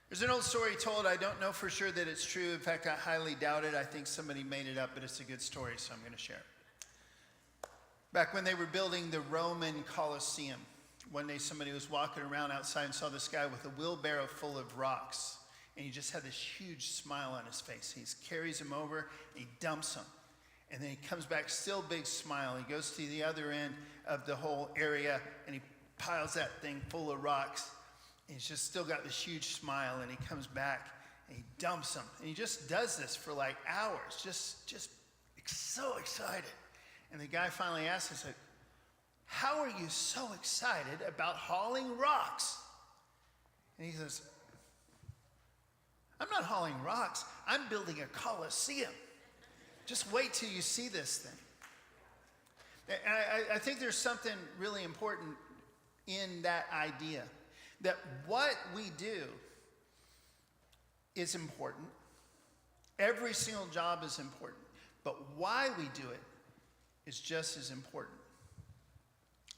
There's an old story told. I don't know for sure that it's true. In fact, I highly doubt it. I think somebody made it up, but it's a good story, so I'm going to share it. Back when they were building the Roman Colosseum, one day somebody was walking around outside and saw this guy with a wheelbarrow full of rocks, and he just had this huge smile on his face. He carries them over, and he dumps them, and then he comes back, still big smile. He goes to the other end of the whole area, and he piles that thing full of rocks. He's just still got this huge smile, and he comes back and he dumps them. And he just does this for like hours, just so excited. And the guy finally asks, he's like, how are you so excited about hauling rocks? And he says, I'm not hauling rocks, I'm building a Colosseum. Just wait till you see this thing. And I think there's something really important in that idea. That what we do is important. Every single job is important. But why we do it is just as important.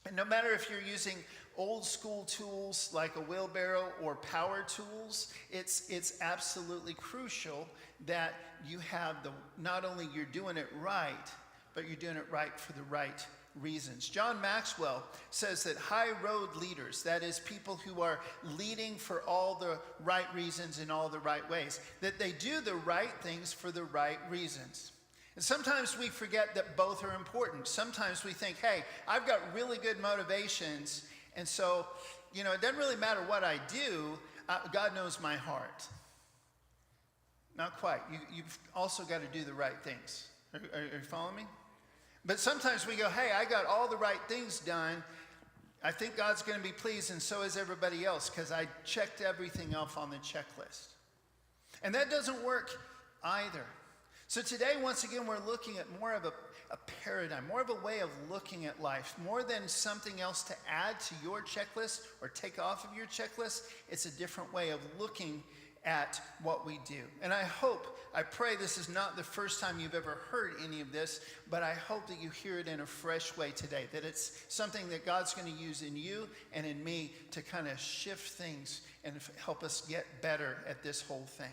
And no matter if you're using old school tools like a wheelbarrow or power tools, it's absolutely crucial that you have not only you're doing it right, but you're doing it right for the right reasons. John Maxwell says that high road leaders, that is people who are leading for all the right reasons in all the right ways, that they do the right things for the right reasons. And sometimes we forget that both are important. Sometimes we think, hey, I've got really good motivations, and so, it doesn't really matter what I do. God knows my heart. Not quite. You've also got to do the right things. Are you following me? But sometimes we go, hey, I got all the right things done. I think God's going to be pleased, and so is everybody else, because I checked everything off on the checklist. And that doesn't work either. So today, once again, we're looking at more of a paradigm, more of a way of looking at life, more than something else to add to your checklist or take off of your checklist. It's a different way of looking at what we do. And I pray this is not the first time you've ever heard any of this, but I hope that you hear it in a fresh way today, that it's something that God's going to use in you and in me to kind of shift things and help us get better at this whole thing.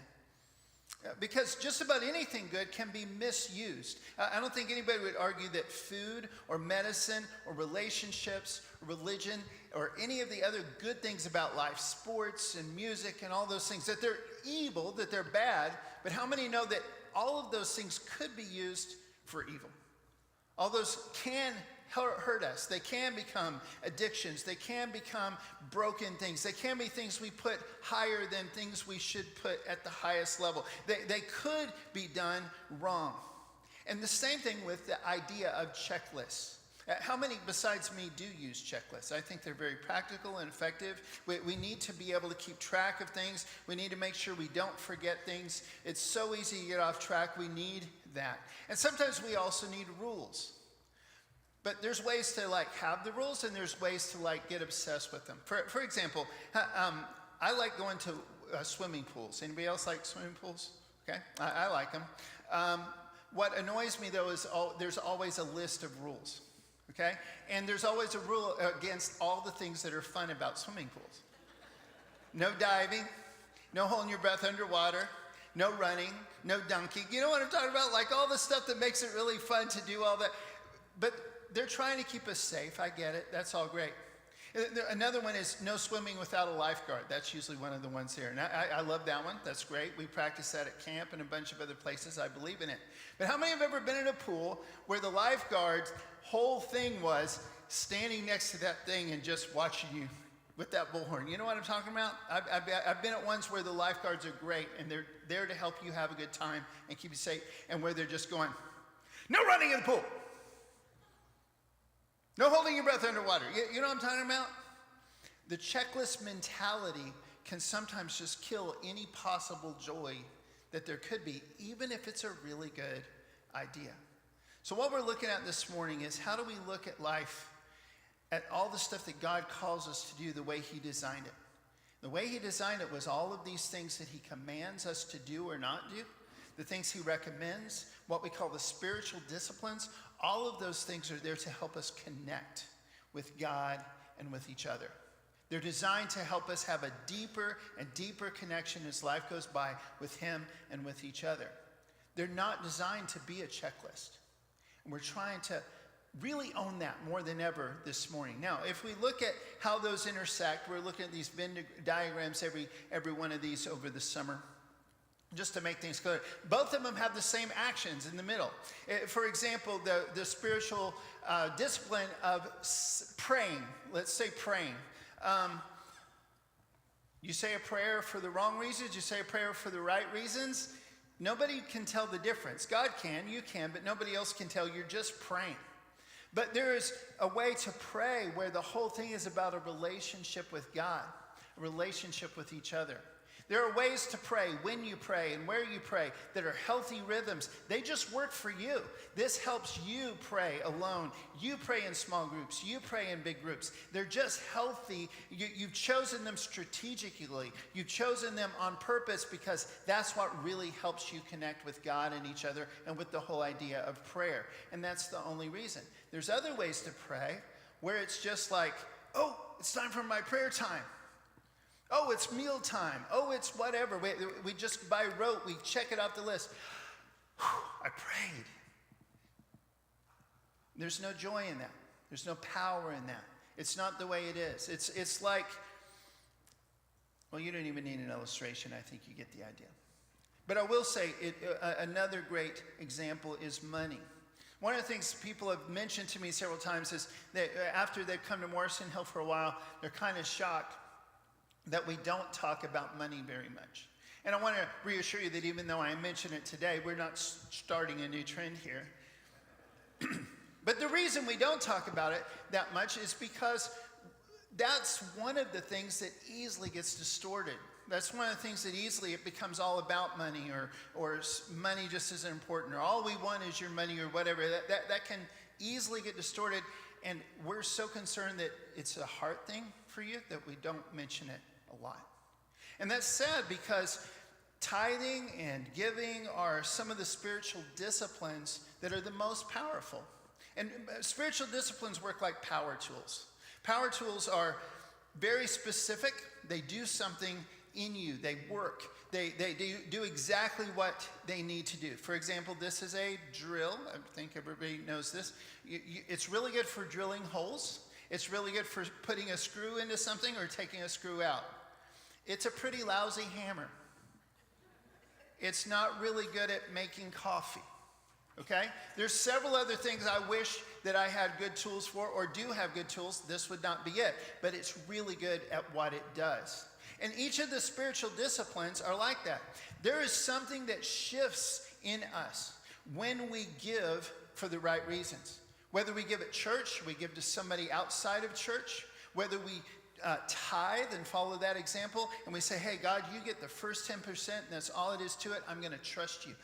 Because just about anything good can be misused. I don't think anybody would argue that food or medicine or relationships, religion, or any of the other good things about life, sports and music and all those things, that they're evil, that they're bad. But how many know that all of those things could be used for evil? All those can hurt us. They can become addictions. They can become broken things. They can be things we put higher than things we should put at the highest level. They could be done wrong. And the same thing with the idea of checklists. How many besides me do use checklists? I think they're very practical and effective. We need to be able to keep track of things. We need to make sure we don't forget things. It's so easy to get off track. We need that. And sometimes we also need rules. But there's ways to have the rules, and there's ways to get obsessed with them. For example, I like going to swimming pools. Anybody else like swimming pools? Okay, I like them. What annoys me though is there's always a list of rules. Okay, and there's always a rule against all the things that are fun about swimming pools. No diving, no holding your breath underwater, no running, no dunking. You know what I'm talking about? Like all the stuff that makes it really fun to do all that. But they're trying to keep us safe. I get it. That's all great. Another one is no swimming without a lifeguard. That's usually one of the ones here. And I love that one. That's great. We practice that at camp and a bunch of other places. I believe in it. But how many have ever been in a pool where the lifeguard's whole thing was standing next to that thing and just watching you with that bullhorn? You know what I'm talking about? I've been at ones where the lifeguards are great and they're there to help you have a good time and keep you safe, and where they're just going, no running in the pool. No holding your breath underwater. You know what I'm talking about? The checklist mentality can sometimes just kill any possible joy that there could be, even if it's a really good idea. So what we're looking at this morning is, how do we look at life, at all the stuff that God calls us to do the way he designed it? The way he designed it was all of these things that he commands us to do or not do, the things he recommends, what we call the spiritual disciplines. All of those things are there to help us connect with God and with each other. They're designed to help us have a deeper and deeper connection as life goes by with him and with each other. They're not designed to be a checklist. And we're trying to really own that more than ever this morning. Now, if we look at how those intersect, we're looking at these Venn diagrams, every one of these over the summer, just to make things clear. Both of them have the same actions in the middle. For example, the spiritual discipline of praying. Let's say praying. You say a prayer for the wrong reasons, you say a prayer for the right reasons. Nobody can tell the difference. God can, you can, but nobody else can tell. You're just praying. But there is a way to pray where the whole thing is about a relationship with God, a relationship with each other. There are ways to pray, when you pray and where you pray, that are healthy rhythms. They just work for you. This helps you pray alone. You pray in small groups. You pray in big groups. They're just healthy. You've chosen them strategically. You've chosen them on purpose because that's what really helps you connect with God and each other and with the whole idea of prayer. And that's the only reason. There's other ways to pray where it's just like, oh, it's time for my prayer time. Oh, it's meal time. Oh, it's whatever. We just by rote, we check it off the list. I prayed. There's no joy in that. There's no power in that. It's not the way it is. It's like, well, you don't even need an illustration. I think you get the idea. But I will say, another great example is money. One of the things people have mentioned to me several times is that after they've come to Morrison Hill for a while, they're kind of shocked that we don't talk about money very much. And I want to reassure you that even though I mention it today, we're not starting a new trend here. But the reason we don't talk about it that much is because that's one of the things that easily gets distorted. That's one of the things that easily it becomes all about money, or money just isn't important, or all we want is your money, or whatever. That can easily get distorted, and we're so concerned that it's a heart thing for you that we don't mention it a lot. And that's sad because tithing and giving are some of the spiritual disciplines that are the most powerful. And spiritual disciplines work like power tools. Power tools are very specific. They do something in you. They work. They do exactly what they need to do. For example, this is a drill. I think everybody knows this. It's really good for drilling holes. It's really good for putting a screw into something or taking a screw out. It's a pretty lousy hammer. It's not really good at making coffee. Okay? There's several other things I wish that I had good tools for, or do have good tools. This would not be it. But it's really good at what it does. And each of the spiritual disciplines are like that. There is something that shifts in us when we give for the right reasons. Whether we give at church, we give to somebody outside of church, whether we tithe and follow that example, and we say, hey, God, you get the first 10%, and that's all it is to it. I'm going to trust you.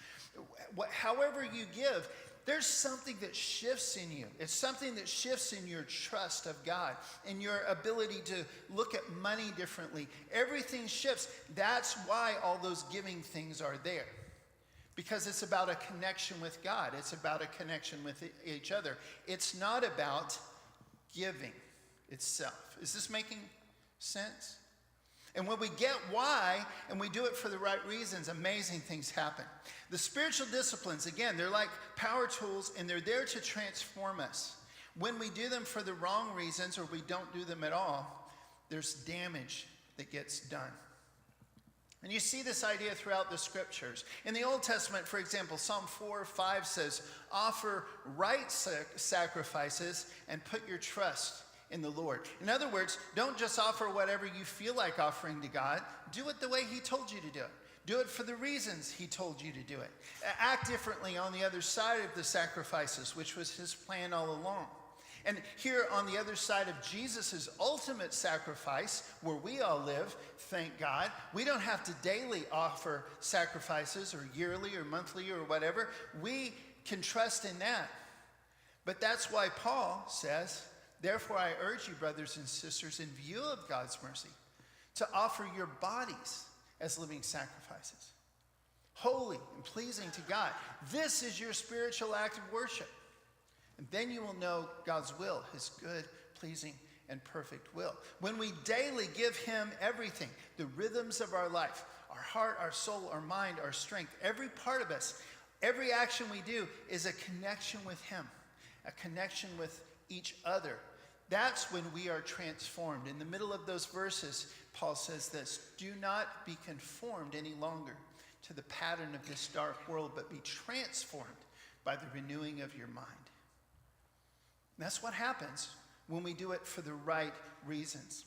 However you give, there's something that shifts in you. It's something that shifts in your trust of God and your ability to look at money differently. Everything shifts. That's why all those giving things are there. Because it's about a connection with God. It's about a connection with each other. It's not about giving itself. Is this making sense? And when we get why, and we do it for the right reasons, amazing things happen. The spiritual disciplines, again, they're like power tools, and they're there to transform us. When we do them for the wrong reasons, or we don't do them at all, there's damage that gets done. And you see this idea throughout the scriptures. In the Old Testament, for example, Psalm 4:5 says, offer right sacrifices and put your trust in the Lord. In other words, don't just offer whatever you feel like offering to God. Do it the way he told you to do it. Do it for the reasons he told you to do it. Act differently on the other side of the sacrifices, which was his plan all along. And here on the other side of Jesus' ultimate sacrifice, where we all live, thank God, we don't have to daily offer sacrifices or yearly or monthly or whatever. We can trust in that. But that's why Paul says, therefore I urge you, brothers and sisters, in view of God's mercy, to offer your bodies as living sacrifices, holy and pleasing to God. This is your spiritual act of worship. And then you will know God's will, his good, pleasing, and perfect will. When we daily give him everything, the rhythms of our life, our heart, our soul, our mind, our strength, every part of us, every action we do is a connection with him, a connection with each other. That's when we are transformed. In the middle of those verses, Paul says this: do not be conformed any longer to the pattern of this dark world, but be transformed by the renewing of your mind. And that's what happens when we do it for the right reasons.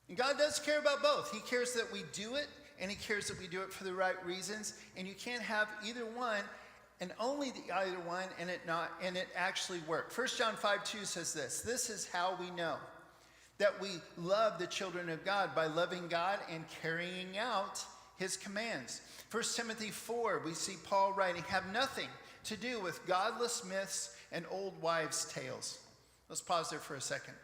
And God does care about both. He cares that we do it, and he cares that we do it for the right reasons. And you can't have either one and only the either one and it actually work. 1 John 5:2 says this: this is how we know that we love the children of God, by loving God and carrying out his commands. 1 Timothy 4, we see Paul writing, have nothing to do with godless myths and old wives' tales. Let's pause there for a second.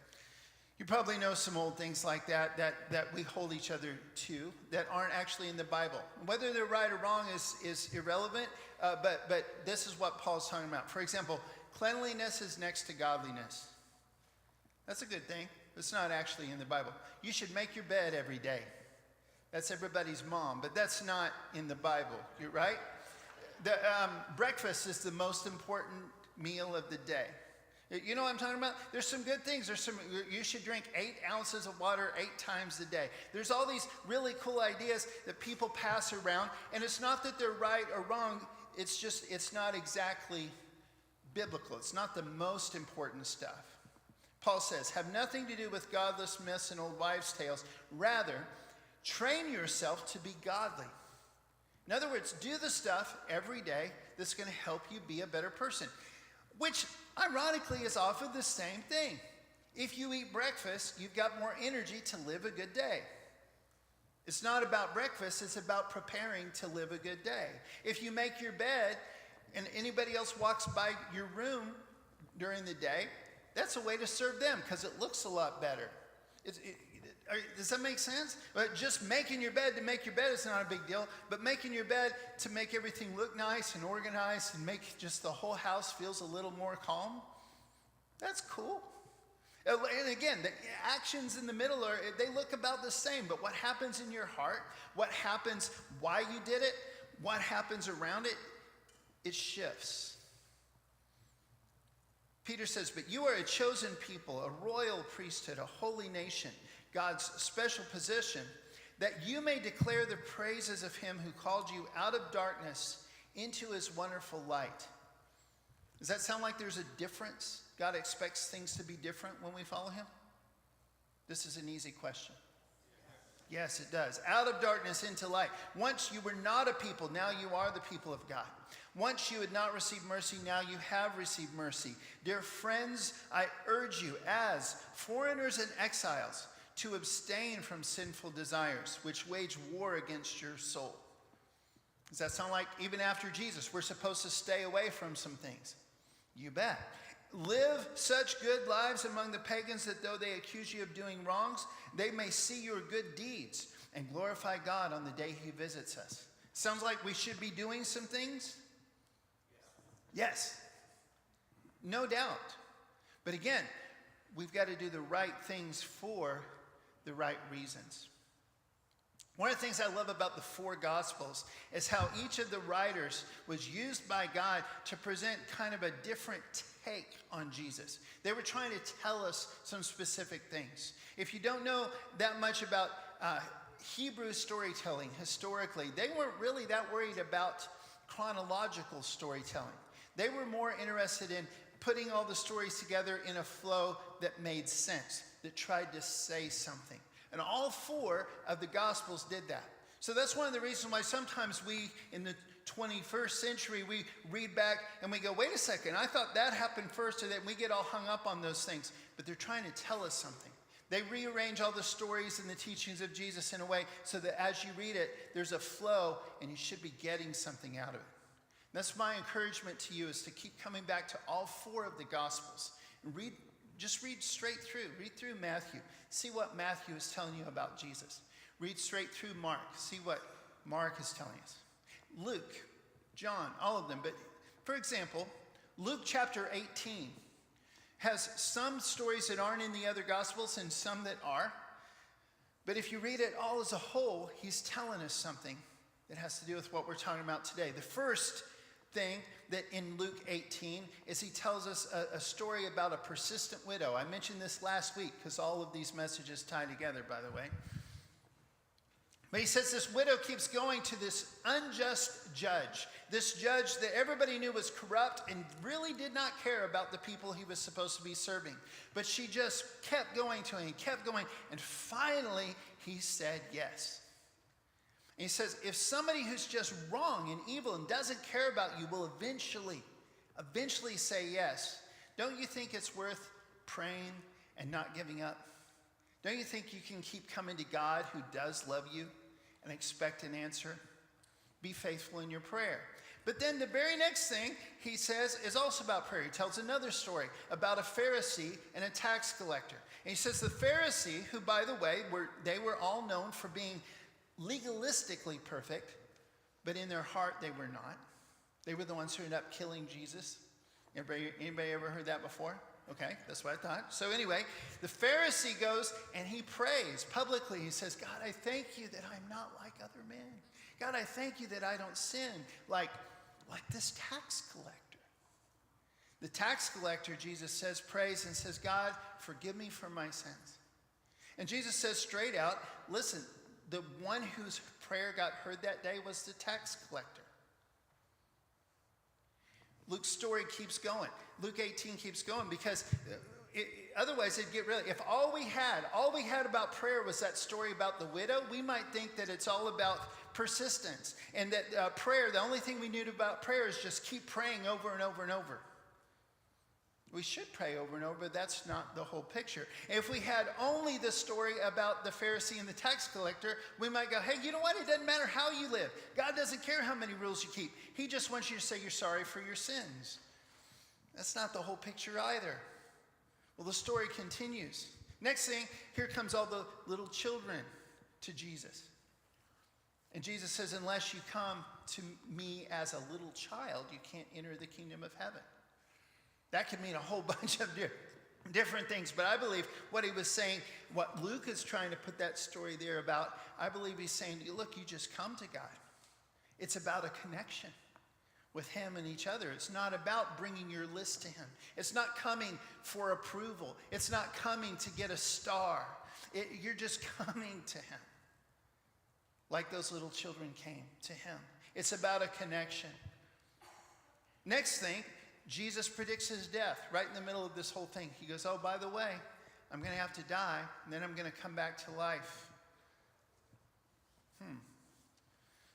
You probably know some old things like that we hold each other to that aren't actually in the Bible. Whether they're right or wrong is irrelevant, but this is what Paul's talking about. For example, cleanliness is next to godliness. That's a good thing. It's not actually in the Bible. You should make your bed every day. That's everybody's mom, but that's not in the Bible. You're right? Breakfast is the most important meal of the day. You know what I'm talking about? There's some good things. You should drink 8 ounces of water 8 times a day. There's all these really cool ideas that people pass around, and it's not that they're right or wrong. It's just, it's not exactly biblical. It's not the most important stuff. Paul says, have nothing to do with godless myths and old wives' tales. Rather, train yourself to be godly. In other words, do the stuff every day that's going to help you be a better person, which ironically is often the same thing. If you eat breakfast, you've got more energy to live a good day. It's not about breakfast, it's about preparing to live a good day. If you make your bed and anybody else walks by your room during the day, that's a way to serve them because it looks a lot better. Does that make sense? But just making your bed to make your bed is not a big deal, but making your bed to make everything look nice and organized and make just the whole house feels a little more calm, that's cool. And again, the actions in the middle they look about the same, but what happens in your heart, what happens, why you did it, what happens around it, it shifts. Peter says, but you are a chosen people, a royal priesthood, a holy nation, God's special position, that you may declare the praises of him who called you out of darkness into his wonderful light. Does that sound like there's a difference? God expects things to be different when we follow him? This is an easy question. Yes, it does. Out of darkness into light. Once you were not a people, now you are the people of God. Once you had not received mercy, now you have received mercy. Dear friends, I urge you as foreigners and exiles to abstain from sinful desires, which wage war against your soul. Does that sound like even after Jesus, we're supposed to stay away from some things? You bet. Live such good lives among the pagans that though they accuse you of doing wrongs, they may see your good deeds and glorify God on the day he visits us. Sounds like we should be doing some things? Yes. No doubt. But again, we've got to do the right things for the right reasons. One of the things I love about the 4 Gospels is how each of the writers was used by God to present kind of a different take on Jesus. They were trying to tell us some specific things. If you don't know that much about Hebrew storytelling historically, they weren't really that worried about chronological storytelling. They were more interested in putting all the stories together in a flow that made sense, that tried to say something. And all 4 of the Gospels did that. So that's one of the reasons why sometimes we, in the 21st century, we read back and we go, wait a second, I thought that happened first, and then we get all hung up on those things. But they're trying to tell us something. They rearrange all the stories and the teachings of Jesus in a way so that as you read it, there's a flow and you should be getting something out of it. And that's my encouragement to you, is to keep coming back to all 4 of the Gospels and just read straight through. Read through Matthew. See what Matthew is telling you about Jesus. Read straight through Mark. See what Mark is telling us. Luke, John, all of them. But for example, Luke chapter 18 has some stories that aren't in the other Gospels and some that are. But if you read it all as a whole, he's telling us something that has to do with what we're talking about today. The first thing that in Luke 18 is he tells us a story about a persistent widow. I mentioned this last week because all of these messages tie together, by the way. But he says this widow keeps going to this unjust judge, this judge that everybody knew was corrupt and really did not care about the people he was supposed to be serving. But she just kept going to him, kept going, and finally he said yes. And he says, if somebody who's just wrong and evil and doesn't care about you will eventually say yes, don't you think it's worth praying and not giving up? Don't you think you can keep coming to God who does love you and expect an answer? Be faithful in your prayer. But then the very next thing he says is also about prayer. He tells another story about a Pharisee and a tax collector. And he says the Pharisee, who by the way, they were all known for being legalistically perfect, but in their heart they were not. They were the ones who ended up killing Jesus. Anybody ever heard that before? Okay, that's what I thought. So anyway, the Pharisee goes and he prays publicly. He says, God, I thank you that I'm not like other men. God, I thank you that I don't sin like this tax collector. The tax collector, Jesus says, prays and says, God, forgive me for my sins. And Jesus says straight out, listen, the one whose prayer got heard that day was the tax collector. Luke's story keeps going. Luke 18 keeps going because otherwise it'd get really, if all we had about prayer was that story about the widow, we might think that it's all about persistence and that prayer, the only thing we knew about prayer is just keep praying over and over and over. We should pray over and over, but that's not the whole picture. If we had only the story about the Pharisee and the tax collector, we might go, hey, you know what? It doesn't matter how you live. God doesn't care how many rules you keep. He just wants you to say you're sorry for your sins. That's not the whole picture either. Well, the story continues. Next thing, here comes all the little children to Jesus. And Jesus says, unless you come to me as a little child, you can't enter the kingdom of heaven. That could mean a whole bunch of different things, but I believe what he was saying, what Luke is trying to put that story there about, I believe he's saying to you, look, you just come to God. It's about a connection with him and each other. It's not about bringing your list to him. It's not coming for approval. It's not coming to get a star. You're just coming to him like those little children came to him. It's about a connection. Next thing, Jesus predicts his death right in the middle of this whole thing. He goes, oh, by the way, I'm going to have to die, and then I'm going to come back to life.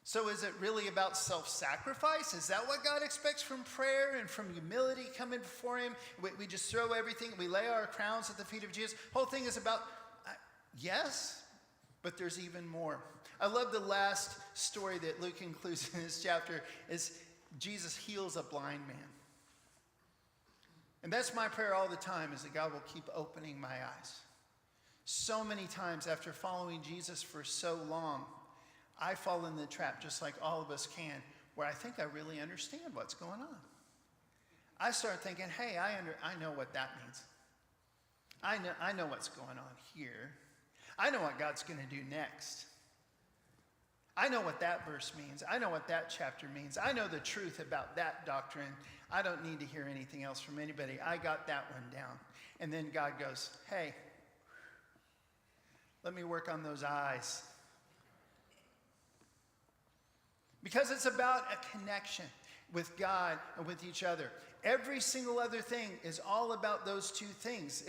So is it really about self-sacrifice? Is that what God expects from prayer and from humility coming before him? We just throw everything, we lay our crowns at the feet of Jesus. The whole thing is about, yes, but there's even more. I love the last story that Luke includes in this chapter is Jesus heals a blind man. And that's my prayer all the time, is that God will keep opening my eyes. So many times after following Jesus for so long, I fall in the trap, just like all of us can, where I think I really understand what's going on. I start thinking, hey, I know what that means. I know what's going on here. I know what God's going to do next. I know what that verse means. I know what that chapter means. I know the truth about that doctrine. I don't need to hear anything else from anybody. I got that one down. And then God goes, hey, let me work on those eyes. Because it's about a connection with God and with each other. Every single other thing is all about those two things.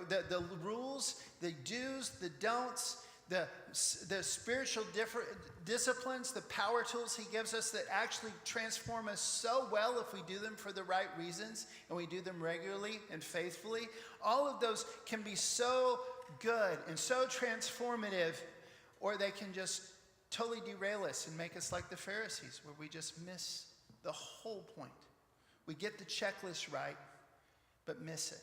The rules, the do's, the don'ts, the spiritual disciplines, the power tools he gives us that actually transform us so well if we do them for the right reasons and we do them regularly and faithfully. All of those can be so good and so transformative, or they can just totally derail us and make us like the Pharisees, where we just miss the whole point. We get the checklist right, but miss it.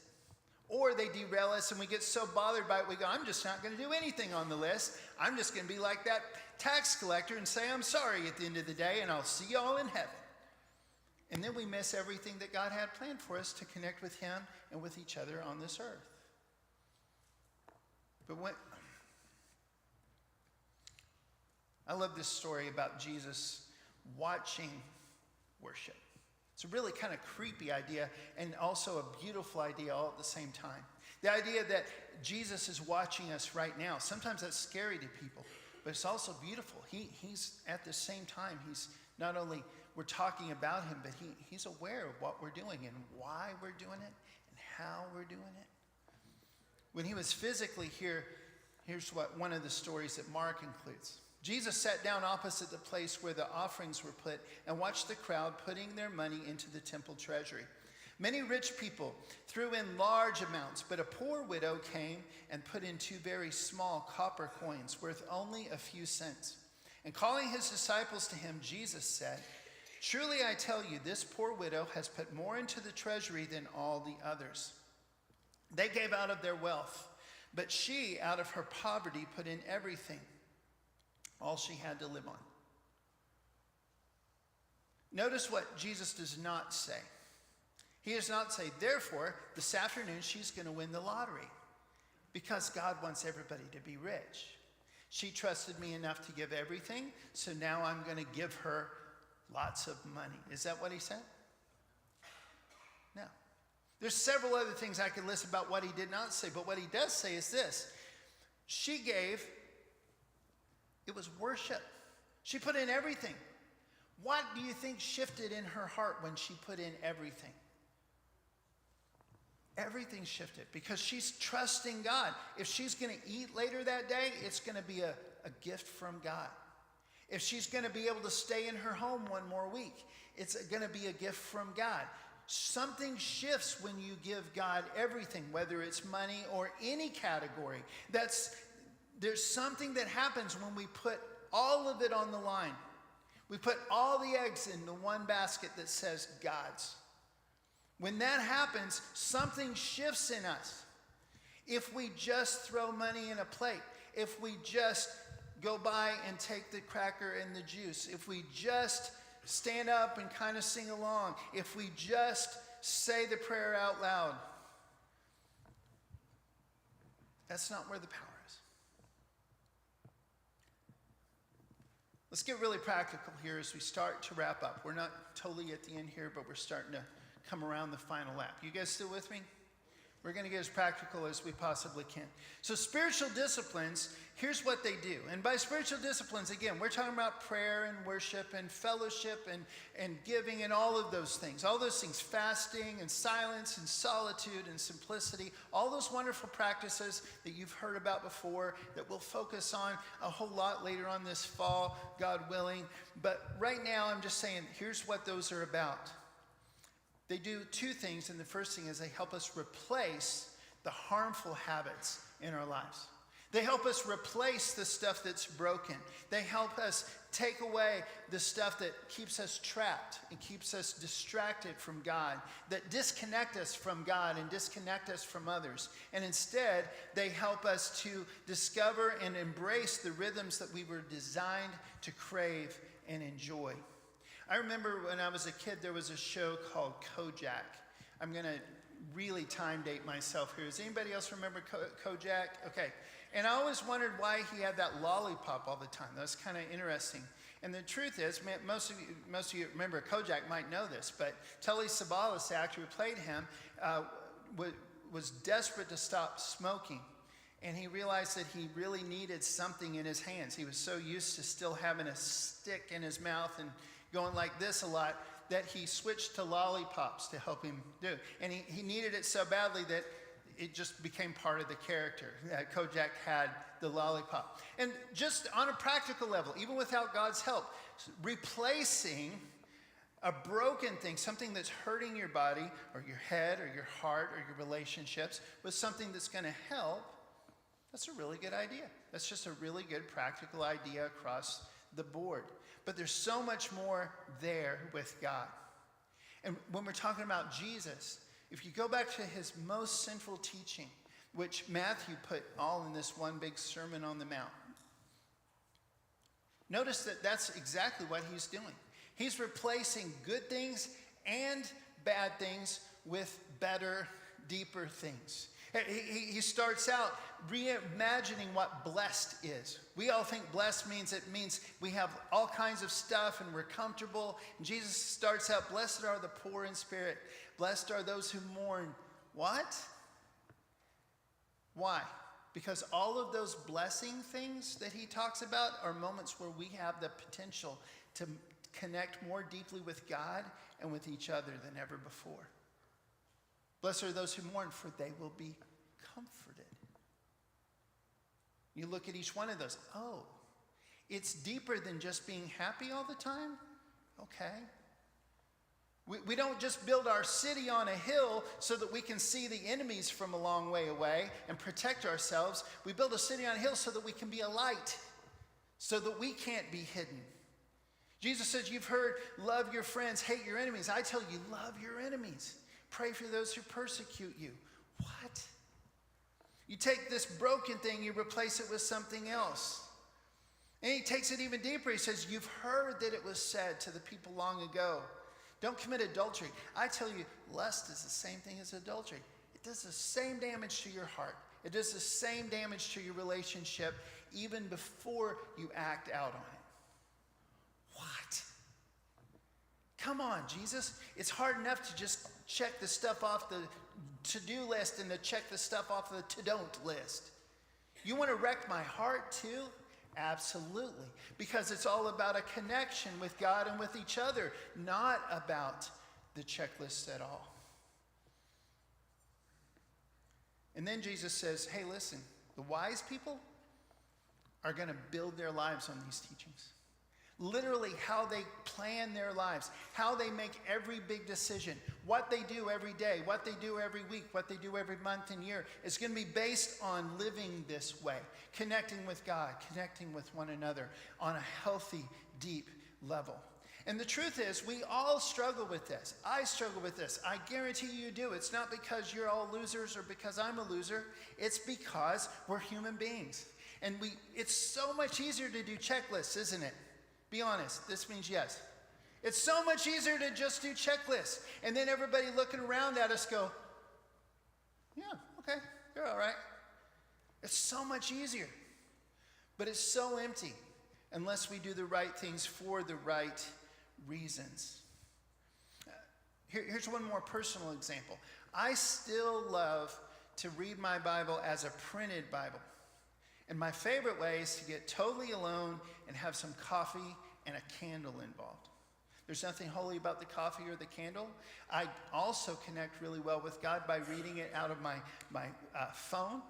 Or they derail us and we get so bothered by it, we go, I'm just not going to do anything on the list. I'm just going to be like that tax collector and say I'm sorry at the end of the day, and I'll see you all in heaven. And then we miss everything that God had planned for us to connect with him and with each other on this earth. But I love this story about Jesus watching worship. It's a really kind of creepy idea and also a beautiful idea all at the same time. The idea that Jesus is watching us right now. Sometimes that's scary to people, but it's also beautiful. He's at the same time, he's not only, we're talking about him, but he's aware of what we're doing and why we're doing it and how we're doing it. When he was physically here, here's what one of the stories that Mark includes. Jesus sat down opposite the place where the offerings were put and watched the crowd putting their money into the temple treasury. Many rich people threw in large amounts, but a poor widow came and put in 2 very small copper coins worth only a few cents. And calling his disciples to him, Jesus said, "Truly I tell you, this poor widow has put more into the treasury than all the others. They gave out of their wealth, but she, out of her poverty, put in everything, all she had to live on." Notice what Jesus does not say. He does not say, therefore, this afternoon she's going to win the lottery because God wants everybody to be rich. She trusted me enough to give everything, so now I'm going to give her lots of money. Is that what he said? No. There's several other things I could list about what he did not say, but what he does say is this. She gave, it was worship. She put in everything. What do you think shifted in her heart when she put in everything? Everything shifted because she's trusting God. If she's going to eat later that day, it's going to be a gift from God. If she's going to be able to stay in her home one more week, it's going to be a gift from God. Something shifts when you give God everything, whether it's money or any category. There's something that happens when we put all of it on the line. We put all the eggs in the one basket that says God's. When that happens, something shifts in us. If we just throw money in a plate, if we just go by and take the cracker and the juice, if we just stand up and kind of sing along, if we just say the prayer out loud, that's not where the power is. Let's get really practical here as we start to wrap up. We're not totally at the end here, but we're starting to come around the final lap. You guys still with me? We're going to get as practical as we possibly can. So spiritual disciplines, here's what they do. And by spiritual disciplines, again, we're talking about prayer and worship and fellowship and giving and all of those things. All those things, fasting and silence and solitude and simplicity, all those wonderful practices that you've heard about before that we'll focus on a whole lot later on this fall, God willing. But right now, I'm just saying, here's what those are about. They do 2 things, and the first thing is they help us replace the harmful habits in our lives. They help us replace the stuff that's broken. They help us take away the stuff that keeps us trapped and keeps us distracted from God, that disconnect us from God and disconnect us from others. And instead, they help us to discover and embrace the rhythms that we were designed to crave and enjoy. I remember when I was a kid, there was a show called Kojak. I'm going to really time date myself here. Does anybody else remember Kojak? Okay. And I always wondered why he had that lollipop all the time. That was kind of interesting. And the truth is, most of you remember Kojak might know this, but Telly Savalas, the actor who played him, was desperate to stop smoking. And he realized that he really needed something in his hands. He was so used to still having a stick in his mouth and going like this a lot, that he switched to lollipops to help him do. And he needed it so badly that it just became part of the character. Kojak had the lollipop. And just on a practical level, even without God's help, replacing a broken thing, something that's hurting your body or your head or your heart or your relationships, with something that's going to help, that's a really good idea. That's just a really good practical idea across the board. But there's so much more there with God. And when we're talking about Jesus, if you go back to his most central teaching, which Matthew put all in this one big Sermon on the Mount, notice that that's exactly what he's doing. He's replacing good things and bad things with better, deeper things. He starts out reimagining what blessed is. We all think blessed means we have all kinds of stuff and we're comfortable. And Jesus starts out, blessed are the poor in spirit. Blessed are those who mourn. What? Why? Because all of those blessing things that he talks about are moments where we have the potential to connect more deeply with God and with each other than ever before. Blessed are those who mourn, for they will be comforted. You look at each one of those. Oh, it's deeper than just being happy all the time? Okay. We don't just build our city on a hill so that we can see the enemies from a long way away and protect ourselves. We build a city on a hill so that we can be a light, so that we can't be hidden. Jesus says, you've heard, love your friends, hate your enemies. I tell you, love your enemies. Pray for those who persecute you. What? You take this broken thing, you replace it with something else. And he takes it even deeper. He says, you've heard that it was said to the people long ago, don't commit adultery. I tell you, lust is the same thing as adultery. It does the same damage to your heart. It does the same damage to your relationship even before you act out on it. What? Come on, Jesus. It's hard enough to just check the stuff off the to-do list and to check the stuff off the to-don't list. You want to wreck my heart too? Absolutely. Because it's all about a connection with God and with each other, not about the checklist at all. And then Jesus says, hey, listen, the wise people are going to build their lives on these teachings. Literally how they plan their lives, how they make every big decision, what they do every day, what they do every week, what they do every month and year is going to be based on living this way, connecting with God, connecting with one another on a healthy, deep level. And the truth is, we all struggle with this. I struggle with this. I guarantee you do. It's not because you're all losers or because I'm a loser. It's because we're human beings. And it's so much easier to do checklists, isn't it? Be honest. This means yes. It's so much easier to just do checklists. And then everybody looking around at us go, yeah, okay, you're all right. It's so much easier. But it's so empty unless we do the right things for the right reasons. Here's one more personal example. I still love to read my Bible as a printed Bible. And my favorite way is to get totally alone and have some coffee and a candle involved. There's nothing holy about the coffee or the candle. I also connect really well with God by reading it out of my phone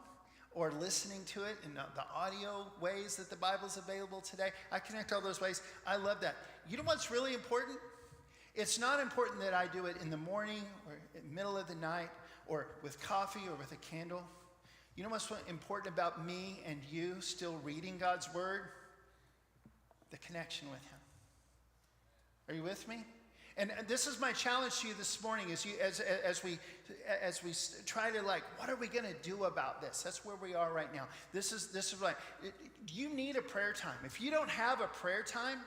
or listening to it in the audio ways that the Bible's available today. I connect all those ways. I love that. You know what's really important? It's not important that I do it in the morning or in the middle of the night or with coffee or with a candle. You know what's important about me and you still reading God's word? The connection with him. Are you with me? And this is my challenge to you this morning as we try to what are we going to do about this? That's where we are right now. This is right. You need a prayer time. If you don't have a prayer time,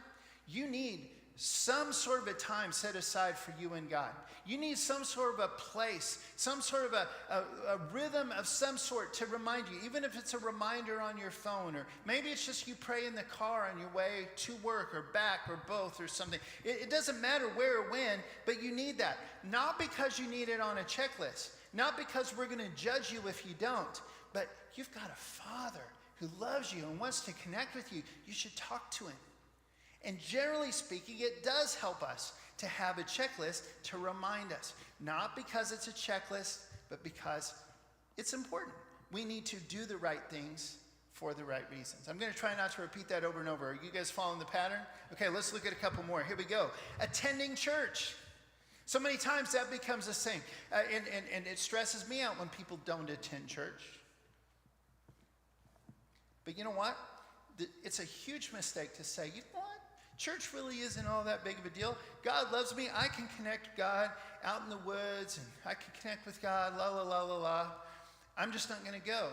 you need some sort of a time set aside for you and God. You need some sort of a place, some sort of a rhythm of some sort to remind you, even if it's a reminder on your phone, or maybe it's just you pray in the car on your way to work or back or both or something. It doesn't matter where or when, but you need that. Not because you need it on a checklist, not because we're going to judge you if you don't, but you've got a Father who loves you and wants to connect with you. You should talk to him. And generally speaking, it does help us to have a checklist to remind us. Not because it's a checklist, but because it's important. We need to do the right things for the right reasons. I'm going to try not to repeat that over and over. Are you guys following the pattern? Okay, let's look at a couple more. Here we go. Attending church. So many times that becomes a thing. And it stresses me out when people don't attend church. But you know what? It's a huge mistake to say, you know what? Church really isn't all that big of a deal. God loves me. I can connect with God out in the woods, and I can connect with God, la, la, la, la, la. I'm just not going to go.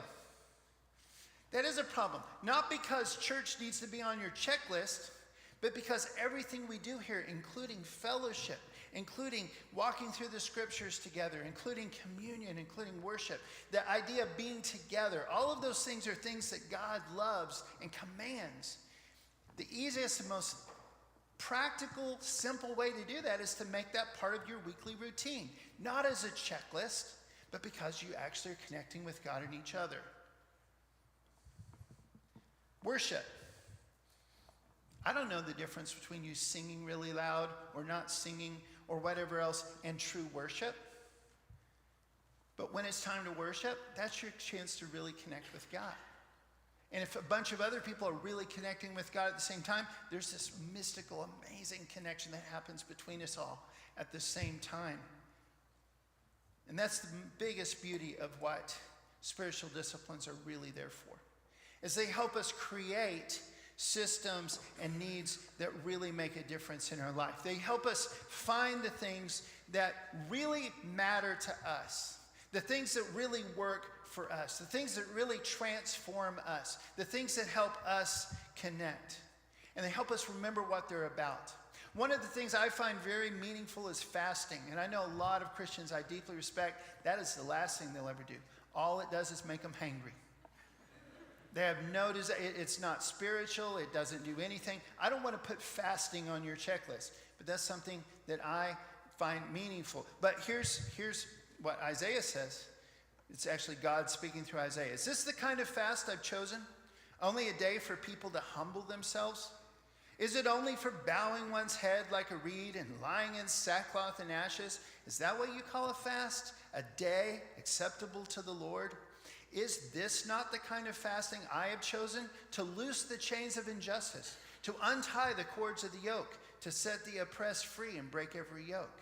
That is a problem. Not because church needs to be on your checklist, but because everything we do here, including fellowship including walking through the scriptures together, including communion, including worship, the idea of being together. All of those things are things that God loves and commands. The easiest and most practical, simple way to do that is to make that part of your weekly routine. Not as a checklist, but because you actually are connecting with God and each other. Worship. I don't know the difference between you singing really loud or not singing or whatever else and true worship. But when it's time to worship, that's your chance to really connect with God. And if a bunch of other people are really connecting with God at the same time, there's this mystical, amazing connection that happens between us all at the same time. And that's the biggest beauty of what spiritual disciplines are really there for, is they help us create systems and needs that really make a difference in our life. They help us find the things that really matter to us, the things that really work for us, the things that really transform us, the things that help us connect. And they help us remember what they're about. One of the things I find very meaningful is fasting. And I know a lot of Christians I deeply respect, that is the last thing they'll ever do. All it does is make them hangry. They have no desire. It's not spiritual. It doesn't do anything. I don't want to put fasting on your checklist, but that's something that I find meaningful. But here's what Isaiah says. It's actually God speaking through Isaiah. Is this the kind of fast I've chosen? Only a day for people to humble themselves? Is it only for bowing one's head like a reed and lying in sackcloth and ashes? Is that what you call a fast? A day acceptable to the Lord? Is this not the kind of fasting I have chosen? To loose the chains of injustice, to untie the cords of the yoke, to set the oppressed free and break every yoke.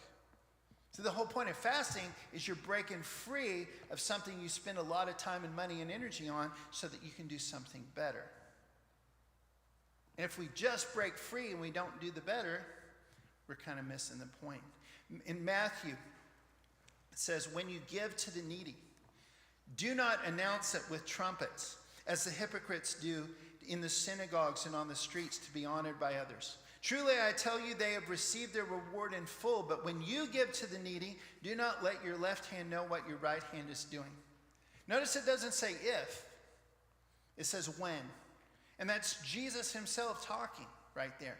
So the whole point of fasting is you're breaking free of something you spend a lot of time and money and energy on so that you can do something better. And if we just break free and we don't do the better, we're kind of missing the point. In Matthew, it says, when you give to the needy, do not announce it with trumpets, as the hypocrites do in the synagogues and on the streets to be honored by others. Truly, I tell you, they have received their reward in full. But when you give to the needy, do not let your left hand know what your right hand is doing. Notice it doesn't say if. It says when. And that's Jesus himself talking right there.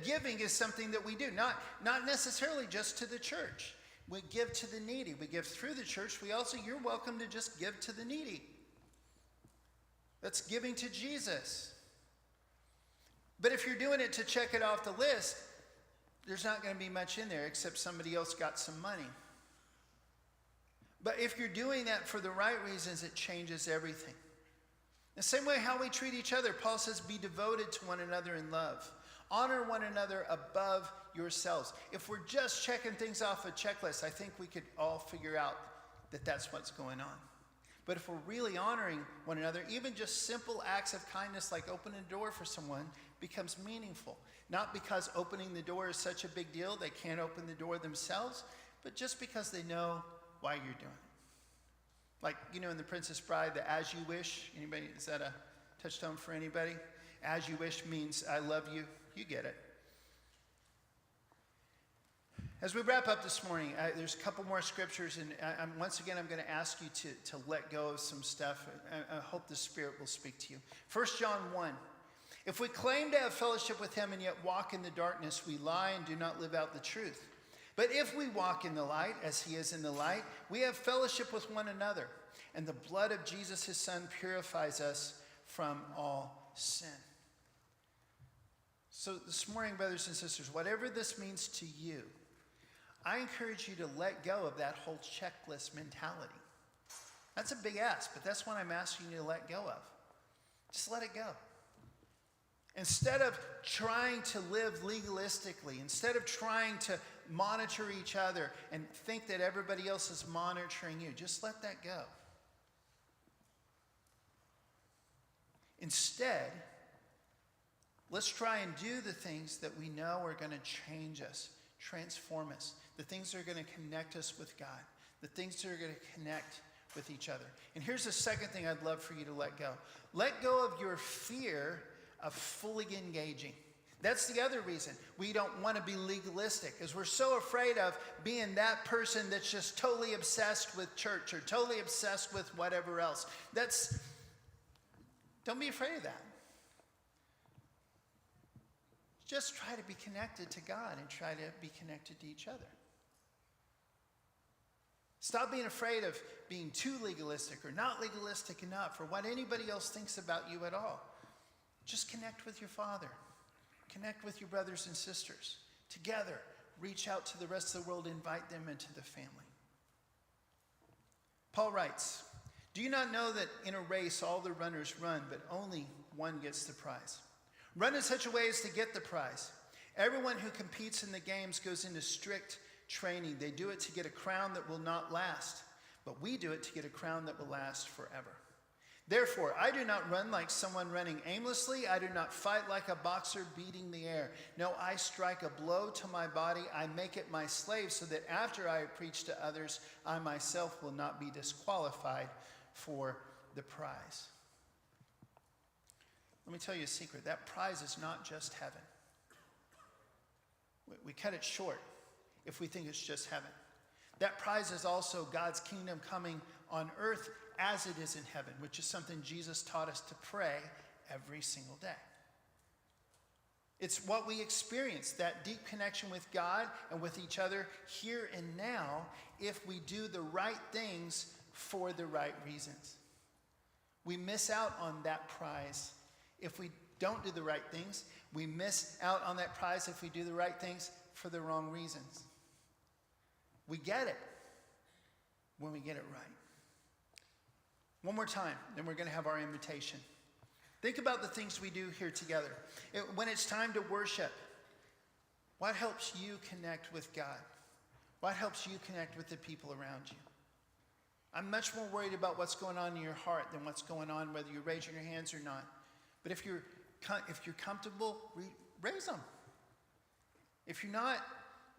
Giving is something that we do, not necessarily just to the church. We give to the needy. We give through the church. You're welcome to just give to the needy. That's giving to Jesus. But if you're doing it to check it off the list, there's not going to be much in there except somebody else got some money. But if you're doing that for the right reasons, it changes everything. The same way how we treat each other, Paul says, be devoted to one another in love. Honor one another above yourselves. If we're just checking things off a checklist, I think we could all figure out that that's what's going on. But if we're really honoring one another, even just simple acts of kindness like opening a door for someone becomes meaningful. Not because opening the door is such a big deal, they can't open the door themselves, but just because they know why you're doing it. Like, in The Princess Bride, the as you wish. Anybody, is that a touchstone for anybody? As you wish means I love you. You get it. As we wrap up this morning, there's a couple more scriptures, and once again, I'm going to ask you to let go of some stuff. I hope the Spirit will speak to you. 1 John 1. If we claim to have fellowship with him and yet walk in the darkness, we lie and do not live out the truth. But if we walk in the light, as he is in the light, we have fellowship with one another. And the blood of Jesus, his son, purifies us from all sin. So this morning, brothers and sisters, whatever this means to you, I encourage you to let go of that whole checklist mentality. That's a big ask, but that's what I'm asking you to let go of. Just let it go. Instead of trying to live legalistically, instead of trying to monitor each other and think that everybody else is monitoring you, just let that go. Instead, let's try and do the things that we know are going to change us, transform us, the things that are going to connect us with God, the things that are going to connect with each other. And here's the second thing I'd love for you to let go. Let go of your fear of fully engaging. That's the other reason we don't want to be legalistic, is we're so afraid of being that person that's just totally obsessed with church or totally obsessed with whatever else. Don't be afraid of that. Just try to be connected to God and try to be connected to each other. Stop being afraid of being too legalistic or not legalistic enough or what anybody else thinks about you at all. Just connect with your Father. Connect with your brothers and sisters. Together, reach out to the rest of the world, invite them into the family. Paul writes, "Do you not know that in a race all the runners run, but only one gets the prize? Run in such a way as to get the prize. Everyone who competes in the games goes into strict training. They do it to get a crown that will not last, but we do it to get a crown that will last forever. Therefore, I do not run like someone running aimlessly. I do not fight like a boxer beating the air. No, I strike a blow to my body. I make it my slave so that after I preach to others, I myself will not be disqualified for the prize." Let me tell you a secret. That prize is not just heaven. We cut it short if we think it's just heaven. That prize is also God's kingdom coming on earth as it is in heaven, which is something Jesus taught us to pray every single day. It's what we experience, that deep connection with God and with each other here and now, if we do the right things for the right reasons. We miss out on that prize if we don't do the right things. We miss out on that prize if we do the right things for the wrong reasons. We get it when we get it right. One more time, then we're going to have our invitation. Think about the things we do here together. When it's time to worship, what helps you connect with God? What helps you connect with the people around you? I'm much more worried about what's going on in your heart than what's going on whether you're raising your hands or not. But if you're comfortable, raise them. If you're not,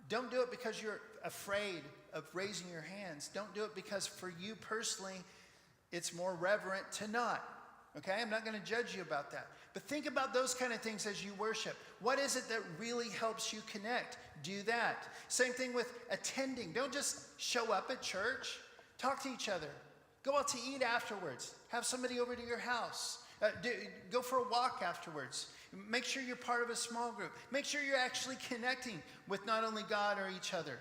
don't do it because you're afraid of raising your hands. Don't do it because for you personally, it's more reverent to not. Okay? I'm not going to judge you about that. But think about those kind of things as you worship. What is it that really helps you connect? Do that. Same thing with attending. Don't just show up at church. Talk to each other. Go out to eat afterwards. Have somebody over to your house. Go for a walk afterwards. Make sure you're part of a small group. Make sure you're actually connecting with not only God or each other.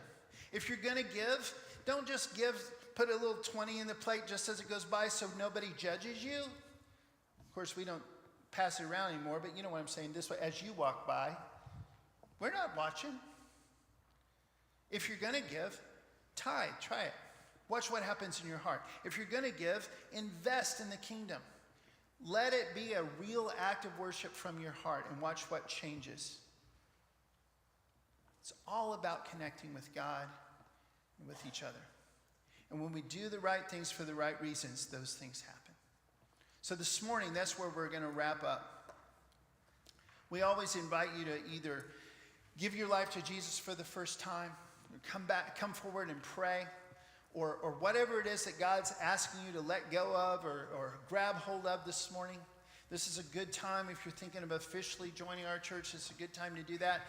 If you're going to give, don't just give, put a little 20 in the plate just as it goes by so nobody judges you. Of course, we don't pass it around anymore, but you know what I'm saying this way. As you walk by, we're not watching. If you're going to give, tithe, try it. Watch what happens in your heart. If you're going to give, invest in the kingdom. Let it be a real act of worship from your heart and watch what changes. It's all about connecting with God and with each other. And when we do the right things for the right reasons, those things happen. So this morning, that's where we're going to wrap up. We always invite you to either give your life to Jesus for the first time, or come forward and pray, or whatever it is that God's asking you to let go of or grab hold of this morning. This is a good time if you're thinking of officially joining our church. It's a good time to do that.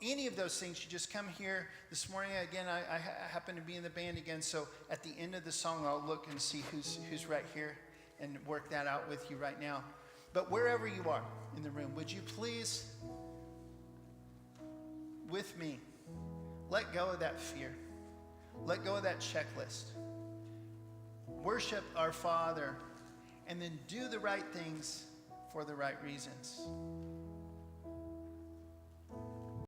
Any of those things, you just come here. This morning, again, I happen to be in the band again, so at the end of the song, I'll look and see who's right here and work that out with you right now. But wherever you are in the room, would you please, with me, let go of that fear. Let go of that checklist. Worship our Father, and then do the right things for the right reasons.